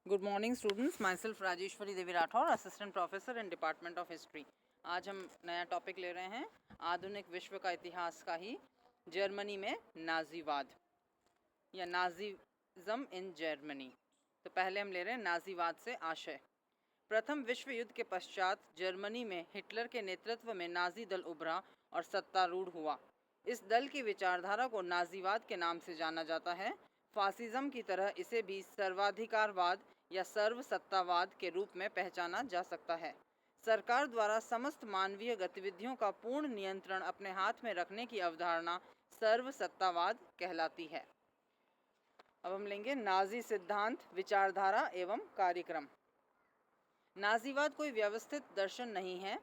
Good morning students, my self Rajeshwari Devi Rathore, assistant professor in department of history. आज हम नया topic ले रहे हैं आधुनिक विश्व का इतिहास का ही, जर्मनी में नाजीवाद या नाजीज़म इन जर्मनी। तो पहले हम ले रहे हैं नाजीवाद से आशय। प्रथम विश्व युद्ध के पश्चात जर्मनी में हिटलर के नेतृत्व में नाजी दल उभरा और सत्तारूढ़ हुआ। इस दल की विचारधारा को नाजीवाद के नाम से जाना जाता है। फासिज्म की तरह इसे भी सर्वाधिकारवाद या सर्वसत्तावाद के रूप में पहचाना जा सकता है। सरकार द्वारा समस्त मानवीय गतिविधियों का पूर्ण नियंत्रण अपने हाथ में रखने की अवधारणा सर्वसत्तावाद कहलाती है। अब हम लेंगे नाजी सिद्धांत, विचारधारा एवं कार्यक्रम। नाजीवाद कोई व्यवस्थित दर्शन नहीं है।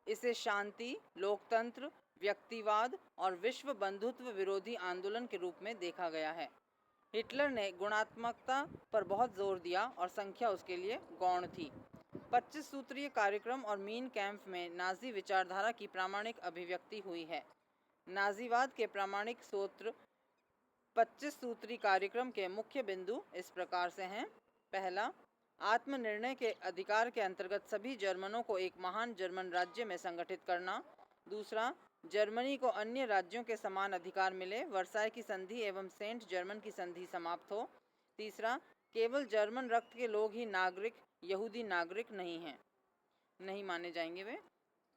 इसे शांति, लोकतंत्र, व्यक्तिवाद और विश्व बंधुत्व विरोधी आंदोलन के रूप में देखा गया है। हिटलर ने गुणात्मकता पर बहुत जोर दिया और संख्या उसके लिए गौण थी। 25 सूत्रीय कार्यक्रम और मीन कैंप में नाजी विचारधारा की प्रामाणिक अभिव्यक्ति हुई है। नाजीवाद के प्रामाणिक सूत्र 25 सूत्री कार्यक्रम के मुख्य बिंदु इस प्रकार से हैं। पहला, आत्मनिर्णय के अधिकार के अंतर्गत सभी जर्मनों को एक महान जर्मन राज्य में संगठित करना। दूसरा, जर्मनी को अन्य राज्यों के समान अधिकार मिले, वर्साई की संधि एवं सेंट जर्मन की संधि समाप्त हो। तीसरा, केवल जर्मन रक्त के लोग ही नागरिक, यहूदी नागरिक नहीं माने जाएंगे वे।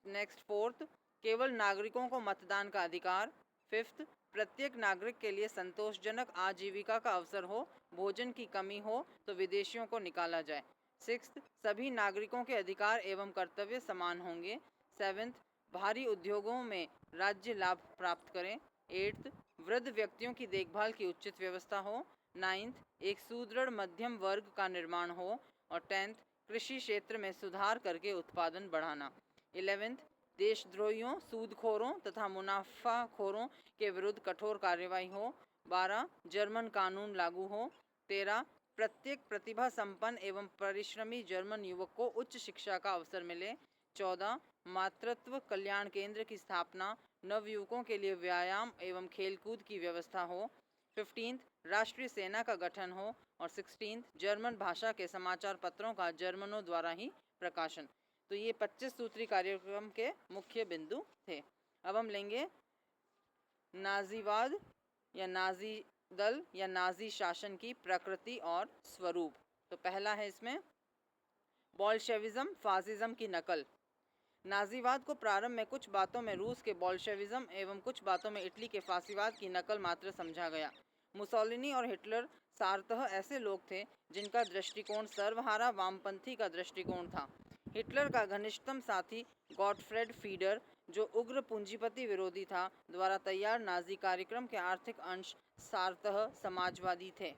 नेक्स्ट, फोर्थ, केवल नागरिकों को मतदान का अधिकार। फिफ्थ, प्रत्येक नागरिक के लिए संतोषजनक आजीविका का अवसर हो, भोजन की कमी हो तो विदेशियों को निकाला जाए। सिक्स्थ, सभी नागरिकों के अधिकार एवं कर्तव्य समान होंगे। सेवेंथ, भारी उद्योगों में राज्य लाभ प्राप्त करें। एट्थ, वृद्ध व्यक्तियों की देखभाल की उचित व्यवस्था हो। नाइन्थ, एक सुदृढ़ मध्यम वर्ग का निर्माण हो। और टेंथ, कृषि क्षेत्र में सुधार करके उत्पादन बढ़ाना। 11th, देशद्रोहियों, सूदखोरों तथा मुनाफाखोरों के विरुद्ध कठोर कार्यवाही हो। 12, जर्मन कानून लागू हो। 13, प्रत्येक प्रतिभा संपन्न एवं परिश्रमी जर्मन युवक को उच्च शिक्षा का अवसर मिले। 14, मातृत्व कल्याण केंद्र की स्थापना, नवयुवकों के लिए व्यायाम एवं खेलकूद की व्यवस्था हो। 15th, राष्ट्रीय सेना का गठन हो। और 16th, जर्मन भाषा के समाचार पत्रों का जर्मनों द्वारा ही प्रकाशन। तो ये 25 सूत्री कार्यक्रम के मुख्य बिंदु थे। अब हम लेंगे नाजीवाद या नाजी दल या नाजी शासन की प्रकृति और स्वरूप। तो पहला है इसमें बोल्शेविज्म, फासिज्म की नकल। नाजीवाद को प्रारंभ में कुछ बातों में रूस के बोल्शेविज्म एवं कुछ बातों में इटली के फासीवाद की नकल मात्र समझा गया। मुसोलिनी और हिटलर सारतः ऐसे लोग थे जिनका दृष्टिकोण सर्वहारा वामपंथी का दृष्टिकोण था। हिटलर का घनिष्ठतम साथी गॉटफ्रेड फीडर, जो उग्र पूंजीपति विरोधी था, द्वारा तैयार नाजी कार्यक्रम के आर्थिक अंश सारतः समाजवादी थे।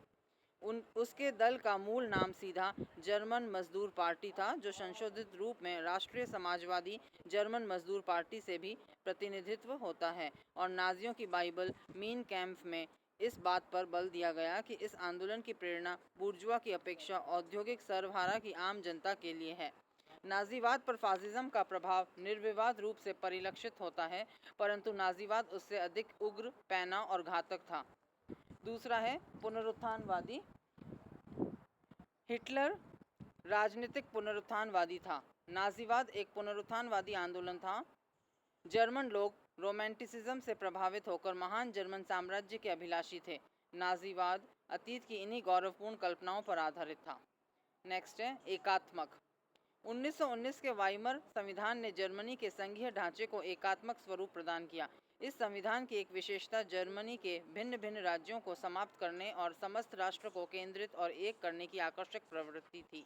उसके दल का मूल नाम सीधा जर्मन मजदूर पार्टी था, जो संशोधित रूप में राष्ट्रीय समाजवादी जर्मन मजदूर पार्टी से भी प्रतिनिधित्व होता है। और नाजियों की बाइबल मीन कैंप में इस बात पर बल दिया गया कि इस आंदोलन की प्रेरणा बुर्जुआ की अपेक्षा औद्योगिक सर्वहारा की आम जनता के लिए है। नाजीवाद पर फासिज्म का प्रभाव निर्विवाद रूप से परिलक्षित होता है, परंतु नाजीवाद उससे अधिक उग्र, पैना और घातक था। दूसरा है पुनरुत्थानवादी। हिटलर राजनीतिक पुनरुत्थानवादी था। नाजीवाद एक पुनरुत्थानवादी आंदोलन था। जर्मन लोग रोमांटिसिज्म से प्रभावित होकर महान जर्मन साम्राज्य के अभिलाषी थे। नाजीवाद अतीत की इन्हीं गौरवपूर्ण कल्पनाओं पर आधारित था। नेक्स्ट है एकात्मक। 1919 के वाइमर संविधान ने जर्मनी के संघीय ढांचे को एकात्मक स्वरूप प्रदान किया। इस संविधान की एक विशेषता जर्मनी के भिन्न भिन्न राज्यों को समाप्त करने और समस्त राष्ट्र को केंद्रित और एक करने की आकर्षक प्रवृत्ति थी।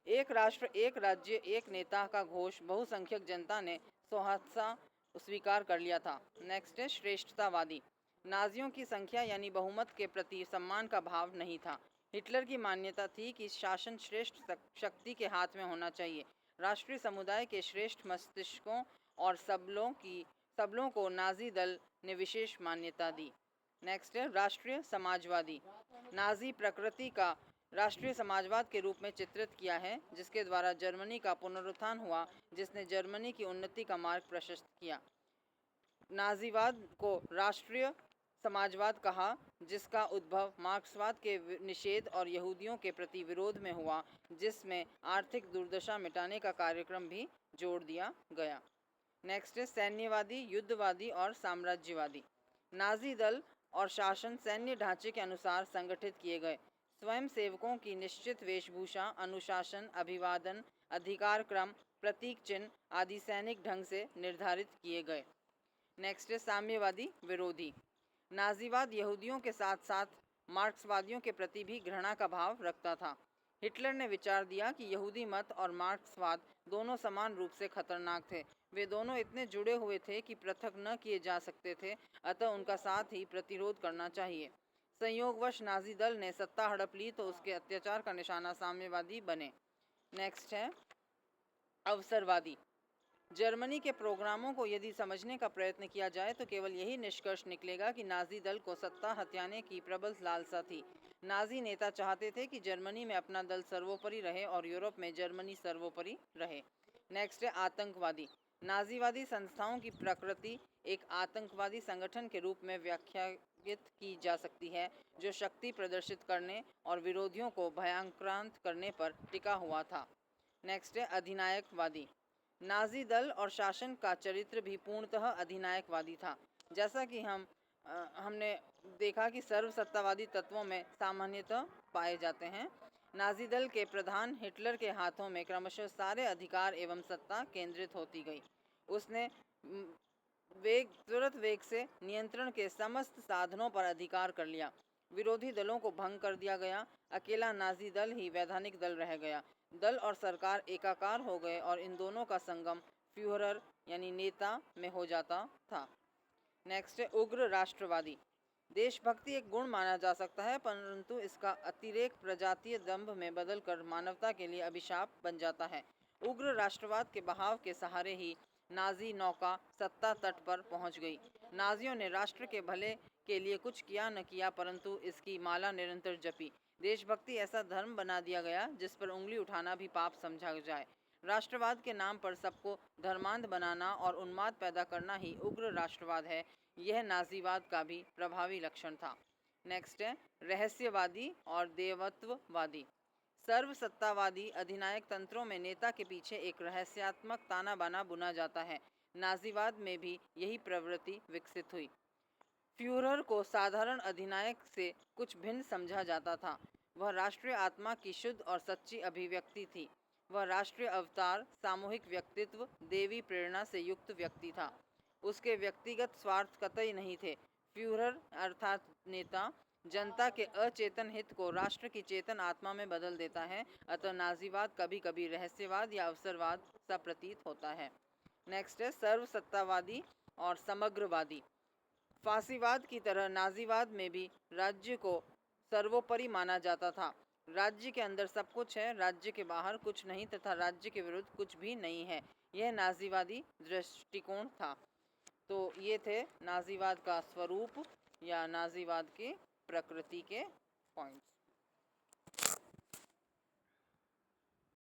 एक राष्ट्र, एक राज्य, एक नेता का घोष बहुसंख्यक जनता ने सहसा स्वीकार कर लिया था। नेक्स्ट है श्रेष्ठतावादी। नाजियों की संख्या यानी बहुमत के प्रति सम्मान का भाव नहीं था। हिटलर की मान्यता थी कि शासन श्रेष्ठ शक्ति के हाथ में होना चाहिए। राष्ट्रीय समुदाय के श्रेष्ठ मस्तिष्कों और सबलों को नाजी दल ने विशेष मान्यता दी। नेक्स्ट है राष्ट्रीय समाजवादी। नाजी प्रकृति का राष्ट्रीय समाजवाद के रूप में चित्रित किया है, जिसके द्वारा जर्मनी का पुनरुत्थान हुआ, जिसने जर्मनी की उन्नति का मार्ग प्रशस्त किया। नाजीवाद को राष्ट्रीय समाजवाद कहा, जिसका उद्भव मार्क्सवाद के निषेध और यहूदियों के प्रति विरोध में हुआ, जिसमें आर्थिक दुर्दशा मिटाने का कार्यक्रम भी जोड़ दिया गया। नेक्स्ट है सैन्यवादी, युद्धवादी और साम्राज्यवादी। नाजी दल और शासन सैन्य ढांचे के अनुसार संगठित किए गए। स्वयं सेवकों की निश्चित वेशभूषा, अनुशासन, अभिवादन, अधिकार क्रम, प्रतीक चिन्ह आदि सैनिक ढंग से निर्धारित किए गए। नेक्स्ट है साम्यवादी विरोधी। नाजीवाद यहूदियों के साथ साथ मार्क्सवादियों के प्रति भी घृणा का भाव रखता था। हिटलर ने विचार दिया कि यहूदी मत और मार्क्सवाद दोनों समान रूप से खतरनाक थे। वे दोनों इतने जुड़े हुए थे कि पृथक न किए जा सकते थे, अतः उनका साथ ही प्रतिरोध करना चाहिए। संयोगवश नाजी दल ने सत्ता हड़प ली तो उसके अत्याचार का निशाना साम्यवादी बने। नेक्स्ट है अवसरवादी। जर्मनी के प्रोग्रामों को यदि समझने का प्रयत्न किया जाए तो केवल यही निष्कर्ष निकलेगा कि नाजी दल को सत्ता हथियाने की प्रबल लालसा थी। नाजी नेता चाहते थे कि जर्मनी में अपना दल सर्वोपरि रहे और यूरोप में जर्मनी सर्वोपरि रहे। नेक्स्ट है आतंकवादी। नाजीवादी संस्थाओं की प्रकृति एक आतंकवादी संगठन के रूप में व्याख्यायित की जा सकती है, जो शक्ति प्रदर्शित करने और विरोधियों को भयांक्रांत करने पर टिका हुआ था। नेक्स्ट है अधिनायकवादी। नाजी दल और शासन का चरित्र भी पूर्णतः अधिनायकवादी था। जैसा कि हमने देखा कि सर्वसत्तावादी तत्वों में सामान्यतः पाए जाते हैं। नाजी दल के प्रधान हिटलर के हाथों में क्रमशः सारे अधिकार एवं सत्ता केंद्रित होती गई। उसने तुरंत वेग से नियंत्रण के समस्त साधनों पर अधिकार कर लिया। विरोधी दलों को भंग कर दिया गया। अकेला नाजी दल ही वैधानिक दल रह गया। दल और सरकार एकाकार हो गए और इन दोनों का संगम फ्यूहरर यानी नेता में हो जाता था। नेक्स्ट है उग्र राष्ट्रवादी। देशभक्ति एक गुण माना जा सकता है, परंतु इसका अतिरेक प्रजातीय दंभ में बदलकर मानवता के लिए अभिशाप बन जाता है। उग्र राष्ट्रवाद के बहाव के सहारे ही नाजी नौका सत्ता तट पर पहुंच गई। नाजियों ने राष्ट्र के भले के लिए कुछ किया न किया, परंतु इसकी माला निरंतर जपी। देशभक्ति ऐसा धर्म बना दिया गया जिस पर उंगली उठाना भी पाप समझा जाए। राष्ट्रवाद के नाम पर सबको धर्मांध बनाना और उन्माद पैदा करना ही उग्र राष्ट्रवाद है। यह नाजीवाद का भी प्रभावी लक्षण था। नेक्स्ट है रहस्यवादी और देवत्ववादी। सर्वसत्तावादी अधिनायक तंत्रों में नेता के पीछे एक रहस्यात्मक ताना बाना बुना जाता है। नाजीवाद में भी यही प्रवृत्ति विकसित हुई। फ्यूहरर को साधारण अधिनायक से कुछ भिन्न समझा जाता था। वह राष्ट्रीय आत्मा की शुद्ध और सच्ची अभिव्यक्ति थी। वह राष्ट्रीय अवतार, सामूहिक व्यक्तित्व, देवी प्रेरणा से युक्त व्यक्ति था। उसके व्यक्तिगत स्वार्थ कतई नहीं थे। फ्यूहरर अर्थात नेता जनता के अचेतन हित को राष्ट्र की चेतन आत्मा में बदल देता है। अतः नाजीवाद कभी कभी रहस्यवाद या अवसरवाद सा प्रतीत होता है। नेक्स्ट है सर्वसत्तावादी और समग्रवादी। फांसीवाद की तरह नाजीवाद में भी राज्य को सर्वोपरि माना जाता था। राज्य के अंदर सब कुछ है, राज्य के बाहर कुछ नहीं तथा राज्य के विरुद्ध कुछ भी नहीं है। यह नाजीवादी दृष्टिकोण था। तो ये थे नाजीवाद का स्वरूप या नाजीवाद की प्रकृति के पॉइंट्स।